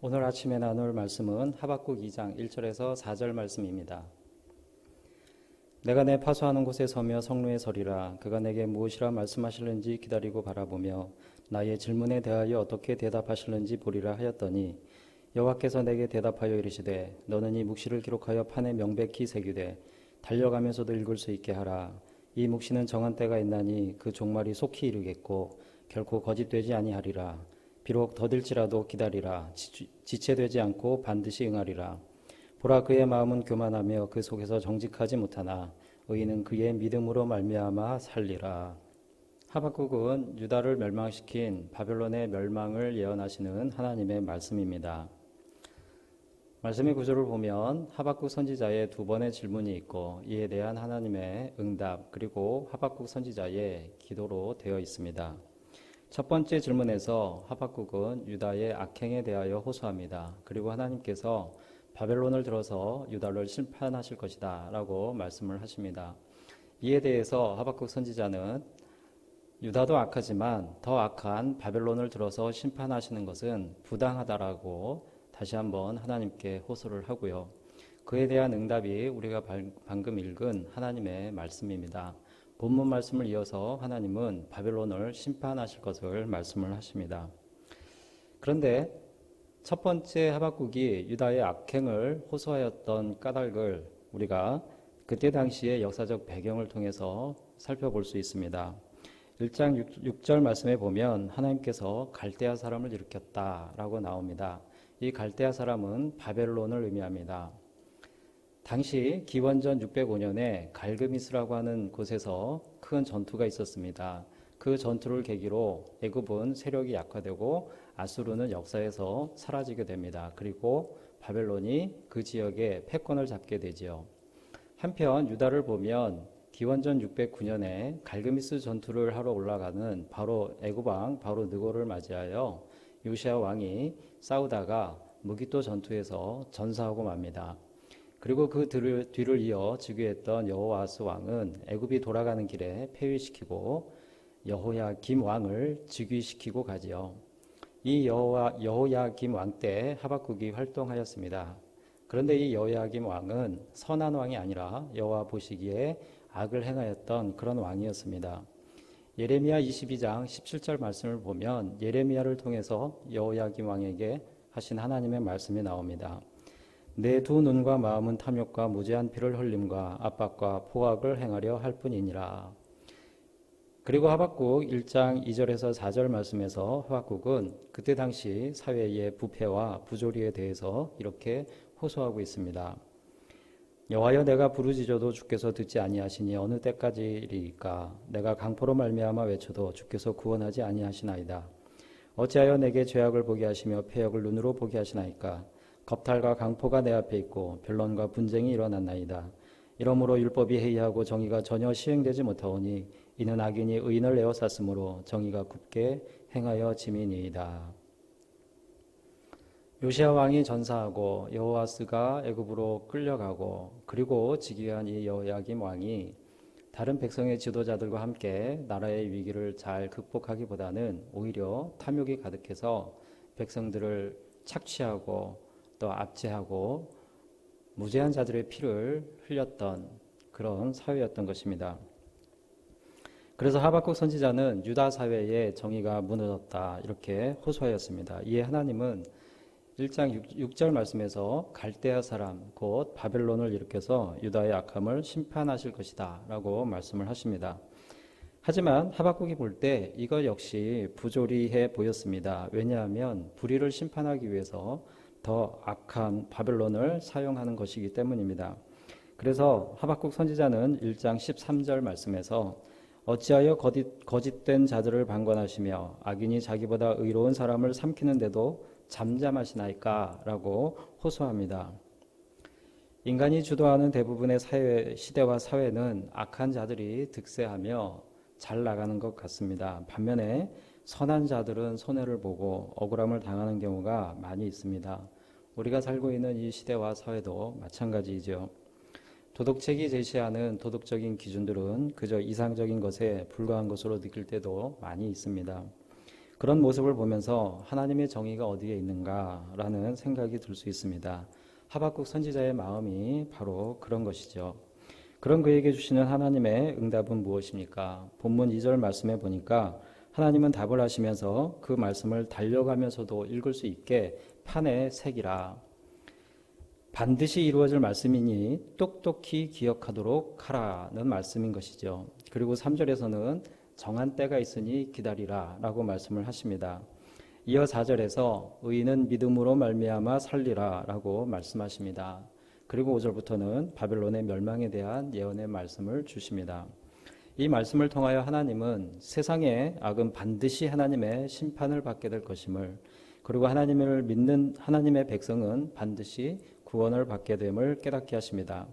오늘 아침에 나눌 말씀은 하박국 2장 1절에서 4절 말씀입니다. 내가 내 파수하는 곳에 서며 성루에 서리라. 그가 내게 무엇이라 말씀하실는지 기다리고 바라보며 나의 질문에 대하여 어떻게 대답하실는지 보리라 하였더니 여호와께서 내게 대답하여 이르시되 너는 이 묵시를 기록하여 판에 명백히 새기되 달려가면서도 읽을 수 있게 하라. 이 묵시는 정한 때가 있나니 그 종말이 속히 이르겠고 결코 거짓되지 아니하리라. 비록 더딜지라도 기다리라. 지체되지 않고 반드시 응하리라. 보라, 그의 마음은 교만하며 그 속에서 정직하지 못하나 의인은 그의 믿음으로 말미암아 살리라. 하박국은 유다를 멸망시킨 바벨론의 멸망을 예언하시는 하나님의 말씀입니다. 말씀의 구조를 보면 하박국 선지자의 두 번의 질문이 있고 이에 대한 하나님의 응답, 그리고 하박국 선지자의 기도로 되어 있습니다. 첫 번째 질문에서 하박국은 유다의 악행에 대하여 호소합니다. 그리고 하나님께서 바벨론을 들어서 유다를 심판하실 것이다 라고 말씀을 하십니다. 이에 대해서 하박국 선지자는 유다도 악하지만 더 악한 바벨론을 들어서 심판하시는 것은 부당하다라고 다시 한번 하나님께 호소를 하고요. 그에 대한 응답이 우리가 방금 읽은 하나님의 말씀입니다. 본문 말씀을 이어서 하나님은 바벨론을 심판하실 것을 말씀을 하십니다. 그런데 첫 번째 하박국이 유다의 악행을 호소하였던 까닭을 우리가 그때 당시의 역사적 배경을 통해서 살펴볼 수 있습니다. 1장 6절 말씀에 보면 하나님께서 갈대아 사람을 일으켰다라고 나옵니다. 이 갈대아 사람은 바벨론을 의미합니다. 당시 기원전 605년에 갈그미스라고 하는 곳에서 큰 전투가 있었습니다. 그 전투를 계기로 애굽은 세력이 약화되고 아수르는 역사에서 사라지게 됩니다. 그리고 바벨론이 그 지역에 패권을 잡게 되지요. 한편 유다를 보면 기원전 609년에 갈그미스 전투를 하러 올라가는 바로 애굽 왕 바로 느고를 맞이하여 요시야 왕이 싸우다가 무기토 전투에서 전사하고 맙니다. 그리고 그 뒤를 이어 즉위했던 여호아스 왕은 애굽이 돌아가는 길에 폐위시키고 여호야김 왕을 즉위시키고 가지요. 이 여호야김 왕 때 하박국이 활동하였습니다. 그런데 이 여호야김 왕은 선한 왕이 아니라 여호와 보시기에 악을 행하였던 그런 왕이었습니다. 예레미야 22장 17절 말씀을 보면 예레미야를 통해서 여호야김 왕에게 하신 하나님의 말씀이 나옵니다. 내 두 눈과 마음은 탐욕과 무제한 피를 흘림과 압박과 포악을 행하려 할 뿐이니라. 그리고 하박국 1장 2절에서 4절 말씀에서 하박국은 그때 당시 사회의 부패와 부조리에 대해서 이렇게 호소하고 있습니다. 여호와여, 내가 부르짖어도 주께서 듣지 아니하시니 어느 때까지리까? 내가 강포로 말미암아 외쳐도 주께서 구원하지 아니하시나이다. 어찌하여 내게 죄악을 보게 하시며 패역을 눈으로 보게 하시나이까? 겁탈과 강포가 내 앞에 있고 변론과 분쟁이 일어났나이다. 이러므로 율법이 해이하고 정의가 전혀 시행되지 못하오니 이는 악인이 의인을 에워쌌으므로 정의가 굽게 행하여 짐이니이다. 요시야 왕이 전사하고 여호아스가 애굽으로 끌려가고 그리고 즉위한 이 여호야김 왕이 다른 백성의 지도자들과 함께 나라의 위기를 잘 극복하기보다는 오히려 탐욕이 가득해서 백성들을 착취하고 또 압제하고 무죄한 자들의 피를 흘렸던 그런 사회였던 것입니다. 그래서 하박국 선지자는 유다 사회의 정의가 무너졌다 이렇게 호소하였습니다. 이에 하나님은 1장 6절 말씀에서 갈대아 사람 곧 바벨론을 일으켜서 유다의 악함을 심판하실 것이다 라고 말씀을 하십니다. 하지만 하박국이 볼 때 이것 역시 부조리해 보였습니다. 왜냐하면 불의를 심판하기 위해서 더 악한 바벨론을 사용하는 것이기 때문입니다. 그래서 하박국 선지자는 1장 13절 말씀에서 어찌하여 거짓된 자들을 방관하시며 악인이 자기보다 의로운 사람을 삼키는데도 잠잠하시나이까? 라고 호소합니다. 인간이 주도하는 대부분의 시대와 사회는 악한 자들이 득세하며 잘 나가는 것 같습니다. 반면에 선한 자들은 손해를 보고 억울함을 당하는 경우가 많이 있습니다. 우리가 살고 있는 이 시대와 사회도 마찬가지이죠. 도덕책이 제시하는 도덕적인 기준들은 그저 이상적인 것에 불과한 것으로 느낄 때도 많이 있습니다. 그런 모습을 보면서 하나님의 정의가 어디에 있는가라는 생각이 들 수 있습니다. 하박국 선지자의 마음이 바로 그런 것이죠. 그런 그에게 주시는 하나님의 응답은 무엇입니까? 본문 2절 말씀에 보니까 하나님은 답을 하시면서 그 말씀을 달려가면서도 읽을 수 있게 판에 새기라. 반드시 이루어질 말씀이니 똑똑히 기억하도록 하라는 말씀인 것이죠. 그리고 3절에서는 정한 때가 있으니 기다리라 라고 말씀을 하십니다. 이어 4절에서 의인은 믿음으로 말미암아 살리라 라고 말씀하십니다. 그리고 5절부터는 바벨론의 멸망에 대한 예언의 말씀을 주십니다. 이 말씀을 통하여 하나님은 세상의 악은 반드시 하나님의 심판을 받게 될 것임을, 그리고 하나님을 믿는 하나님의 백성은 반드시 구원을 받게 됨을 깨닫게 하십니다.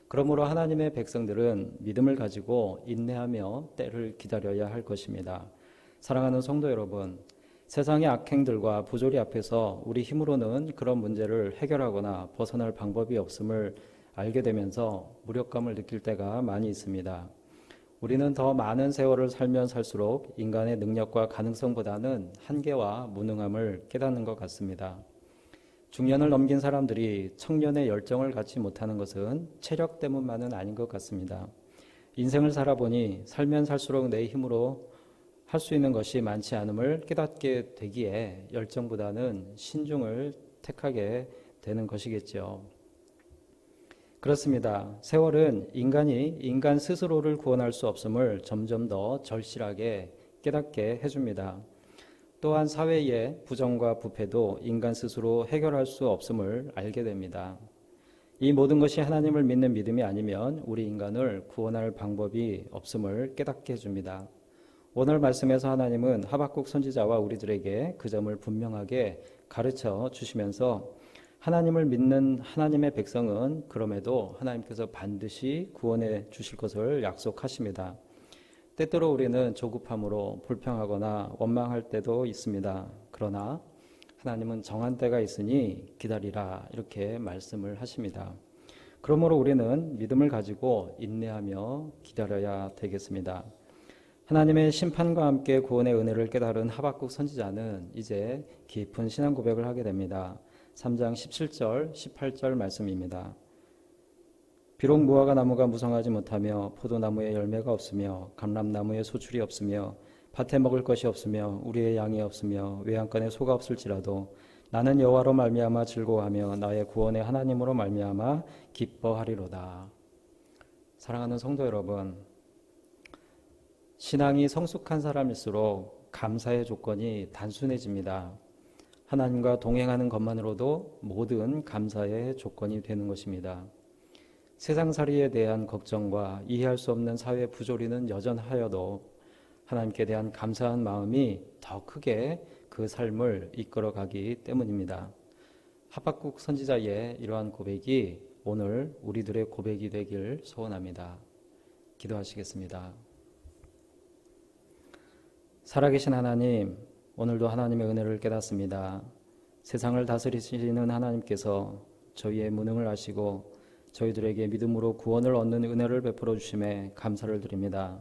그러므로 하나님의 백성들은 믿음을 가지고 인내하며 때를 기다려야 할 것입니다. 사랑하는 성도 여러분, 세상의 악행들과 부조리 앞에서 우리 힘으로는 그런 문제를 해결하거나 벗어날 방법이 없음을 알게 되면서 무력감을 느낄 때가 많이 있습니다. 우리는 더 많은 세월을 살면 살수록 인간의 능력과 가능성보다는 한계와 무능함을 깨닫는 것 같습니다. 중년을 넘긴 사람들이 청년의 열정을 갖지 못하는 것은 체력 때문만은 아닌 것 같습니다. 인생을 살아보니 살면 살수록 내 힘으로 할 수 있는 것이 많지 않음을 깨닫게 되기에 열정보다는 신중을 택하게 되는 것이겠죠. 그렇습니다. 세월은 인간이 인간 스스로를 구원할 수 없음을 점점 더 절실하게 깨닫게 해줍니다. 또한 사회의 부정과 부패도 인간 스스로 해결할 수 없음을 알게 됩니다. 이 모든 것이 하나님을 믿는 믿음이 아니면 우리 인간을 구원할 방법이 없음을 깨닫게 해줍니다. 오늘 말씀에서 하나님은 하박국 선지자와 우리들에게 그 점을 분명하게 가르쳐 주시면서 하나님을 믿는 하나님의 백성은 그럼에도 하나님께서 반드시 구원해 주실 것을 약속하십니다. 때때로 우리는 조급함으로 불평하거나 원망할 때도 있습니다. 그러나 하나님은 정한 때가 있으니 기다리라 이렇게 말씀을 하십니다. 그러므로 우리는 믿음을 가지고 인내하며 기다려야 되겠습니다. 하나님의 심판과 함께 구원의 은혜를 깨달은 하박국 선지자는 이제 깊은 신앙 고백을 하게 됩니다. 3장 17절, 18절 말씀입니다. 비록 무화과 나무가 무성하지 못하며 포도나무에 열매가 없으며 감람나무에 소출이 없으며 밭에 먹을 것이 없으며 우리의 양이 없으며 외양간에 소가 없을지라도 나는 여호와로 말미암아 즐거워하며 나의 구원의 하나님으로 말미암아 기뻐하리로다. 사랑하는 성도 여러분, 신앙이 성숙한 사람일수록 감사의 조건이 단순해집니다. 하나님과 동행하는 것만으로도 모든 감사의 조건이 되는 것입니다. 세상살이에 대한 걱정과 이해할 수 없는 사회 부조리는 여전하여도 하나님께 대한 감사한 마음이 더 크게 그 삶을 이끌어가기 때문입니다. 하박국 선지자의 이러한 고백이 오늘 우리들의 고백이 되길 소원합니다. 기도하시겠습니다. 살아계신 하나님, 오늘도 하나님의 은혜를 깨닫습니다. 세상을 다스리시는 하나님께서 저희의 무능을 아시고 저희들에게 믿음으로 구원을 얻는 은혜를 베풀어 주심에 감사를 드립니다.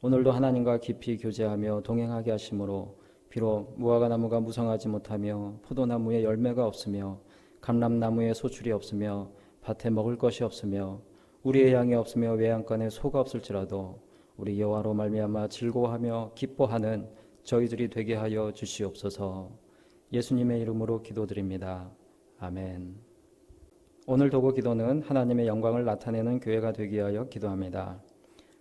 오늘도 하나님과 깊이 교제하며 동행하게 하심으로 비록 무화과 나무가 무성하지 못하며 포도나무에 열매가 없으며 감람나무에 소출이 없으며 밭에 먹을 것이 없으며 우리의 양이 없으며 외양간에 소가 없을지라도 우리 여호와로 말미암아 즐거워하며 기뻐하는 저희들이 되게 하여 주시옵소서. 예수님의 이름으로 기도드립니다. 아멘. 오늘 도구 기도는 하나님의 영광을 나타내는 교회가 되게 하여 기도합니다.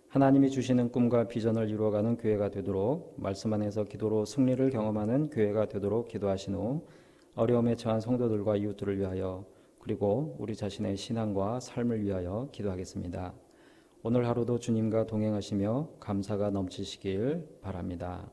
하나님이 주시는 꿈과 비전을 이루어가는 교회가 되도록 말씀 안에서 기도로 승리를 경험하는 교회가 되도록 기도하신 후 어려움에 처한 성도들과 이웃들을 위하여 그리고 우리 자신의 신앙과 삶을 위하여 기도하겠습니다. 오늘 하루도 주님과 동행하시며 감사가 넘치시길 바랍니다.